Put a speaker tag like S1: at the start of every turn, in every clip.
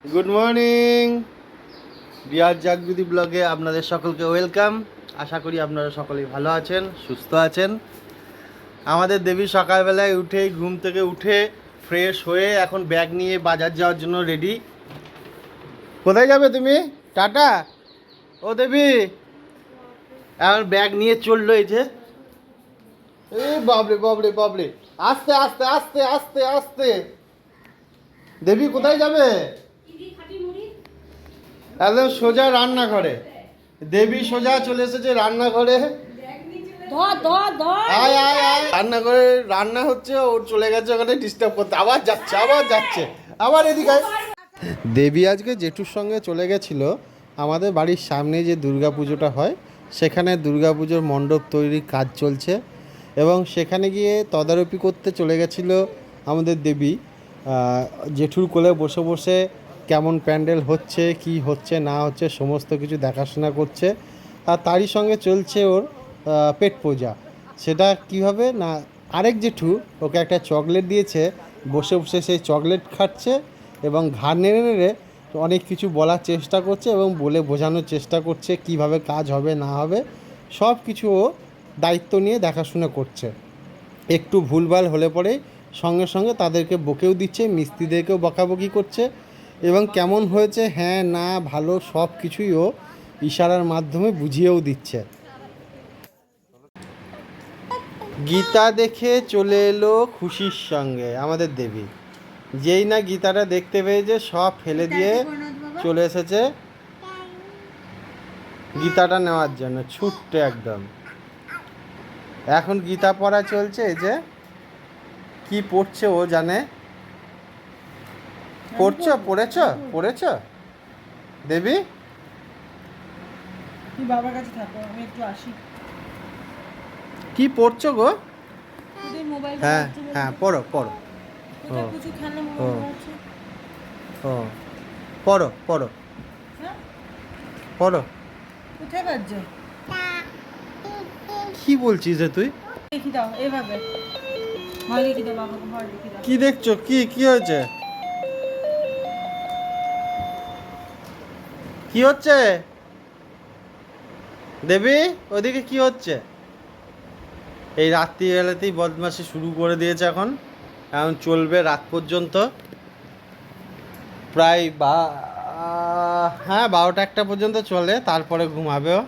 S1: Good morning Riaz জাগবিদি ব্লগে আপনাদের সকলকে ওয়েলকাম। আশা করি আপনারা সকলেই ভালো আছেন, সুস্থ আছেন। আমাদের দেবী সকালবেলায় উঠেই ঘুম থেকে উঠে ফ্রেশ হয়ে এখন ব্যাগ নিয়ে বাজার যাওয়ার জন্য রেডি। কোথায় যাবে তুমি? টাটা। ও দেবী, এখন ব্যাগ নিয়ে চললো। এই যে এই বাবরে বাবরে বাবরে, আস্তে আস্তে আস্তে আস্তে আস্তে। দেবী কোথায় যাবে? একদম সোজা রান্নাঘরে। দেবী সোজা চলে এসেছে রান্নাঘরে। আয় আয় আয়, রান্নাঘরে রান্না হচ্ছে, ওর চলে গেছে ওখানে ডিস্টার্ব করতে। আবার যাচ্ছে আবার এদিকে। দেবী আজকে জেঠুর সঙ্গে চলে গেছিল আমাদের বাড়ির সামনে যে দুর্গা পুজোটা হয়, সেখানে দুর্গা পুজোর মণ্ডপ তৈরির কাজ চলছে এবং সেখানে গিয়ে তদারকি করতে চলে গেছিলো আমাদের দেবী। জেঠুর কোলে বসে বসে কেমন প্যান্ডেল হচ্ছে, কি হচ্ছে না হচ্ছে সমস্ত কিছু দেখাশোনা করছে। আর তারই সঙ্গে চলছে ওর পেট পূজা। সেটা কীভাবে না, আরেক জেঠু ওকে একটা চকলেট দিয়েছে, বসে বসে সেই চকলেট খাচ্ছে এবং ঘাড় নেড়ে নেড়ে অনেক কিছু বলার চেষ্টা করছে এবং বলে বোঝানোর চেষ্টা করছে কিভাবে কাজ হবে না হবে সব কিছু ও দায়িত্ব নিয়ে দেখাশোনা করছে। একটু ভুলভাল হলে পরেই সঙ্গে সঙ্গে তাদেরকে বকেও দিচ্ছে, মিস্ত্রিদেরকেও বকাবকি করছে এবং কেমন হয়েছে হ্যাঁ না ভালো সব কিছুই ও ইশারার মাধ্যমে বুঝিয়েও দিচ্ছে। গীতা দেখে চলে এলো খুশির সঙ্গে আমাদের দেবী। যেই না গীতাটা দেখতে পেয়েছে সব ফেলে দিয়ে চলে এসেছে গীতাটা নেওয়ার জন্য, ছুটতে একদম। এখন গীতা পড়া চলছে। এই যে কি পড়ছে ও জানে। পড়েছ দেবী?
S2: তুই বাবার কাছে থাকো, আমি একটু আসি।
S1: কি পড়ছো গো?
S2: তুই মোবাইল
S1: হ্যাঁ হ্যাঁ, পড়ো।
S2: কোথায় কিছু খেলনা মোবাইল আছে?
S1: ও পড়ো।
S2: হ্যাঁ,
S1: পড়ো।
S2: কোথায় বাজছে?
S1: কি বলছিস রে তুই?
S2: দেখি দাও এইভাবে, ভয় দেখি দাও বাবাকে, ভয় দেখি দাও।
S1: কি দেখছো? কি হয়েছে? কি হচ্ছে দেবী? ওদিকে কি হচ্ছে? এই রাত্রিবেলাতেই বদমাশি শুরু করে দিয়েছে। এখন চলবে রাত পর্যন্ত, প্রায় 12টা-1টা পর্যন্ত চলে, তারপরে ঘুমাবেও।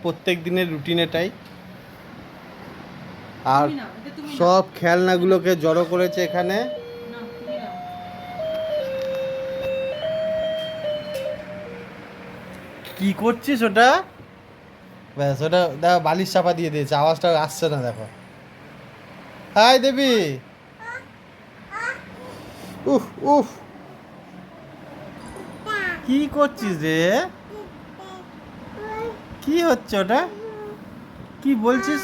S1: প্রত্যেক দিনের রুটিন এটাই। আর সব খেলনাগুলোকে জড়ো করেছে এখানে। কি করছিস ওটা? ব্যাস, ওটা দেখো বালিশ চাপা দিয়ে দিয়েছে, আওয়াজটা আসছে না। দেখো, হাই দেবী। উফ, কি করছিস রে? কি হচ্ছে ওটা? কি বলছিস?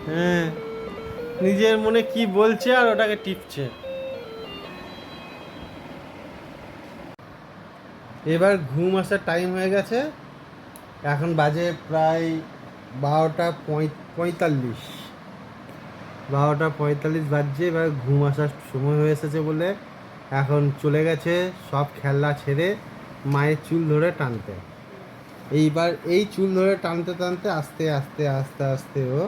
S1: হ্যাঁ, নিজের মনে কি বলছে আর ওটাকে টিপছে। এবার ঘুম আসার টাইম হয়ে গেছে। এখন বাজে প্রায় 12টা 45। 12টা 45 বাজছে। এবার ঘুম আসার সময় হয়ে এসেছে বলে এখন চলে গেছে সব খেলনা ছেড়ে মায়ের চুল ধরে টানতে। এইবার এই চুল ধরে টানতে টানতে আস্তে আস্তে আস্তে আস্তে ও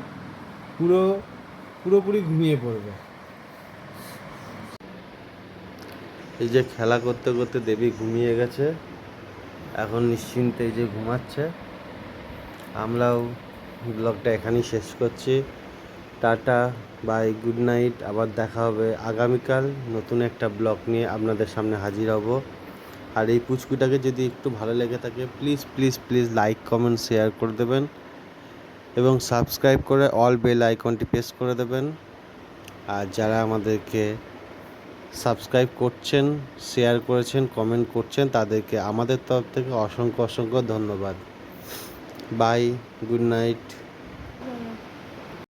S1: পুরোপুরি ঘুমিয়ে পড়বে। এই যে খেলা করতে করতে দেবী ঘুমিয়ে গেছে, এখন নিশ্চিন্তে এই যে ঘুমাচ্ছে। আমরাও ব্লগটা এখানেই শেষ করছি। টাটা, বাই, গুড নাইট। আবার দেখা হবে আগামীকাল নতুন একটা ব্লগ নিয়ে আপনাদের সামনে হাজির হব। আর এই পুচকুটাকে যদি একটু ভালো লেগে থাকে প্লিজ লাইক কমেন্ট শেয়ার করে দেবেন এবং সাবস্ক্রাইব করে অল বেল আইকনটি প্রেস করে দেবেন। আর যারা আমাদেরকে সাবস্ক্রাইব করছেন, শেয়ার করেছেন, কমেন্ট করছেন, তাদেরকে আমাদের তরফ থেকে অসংখ্য ধন্যবাদ। Bye, good night.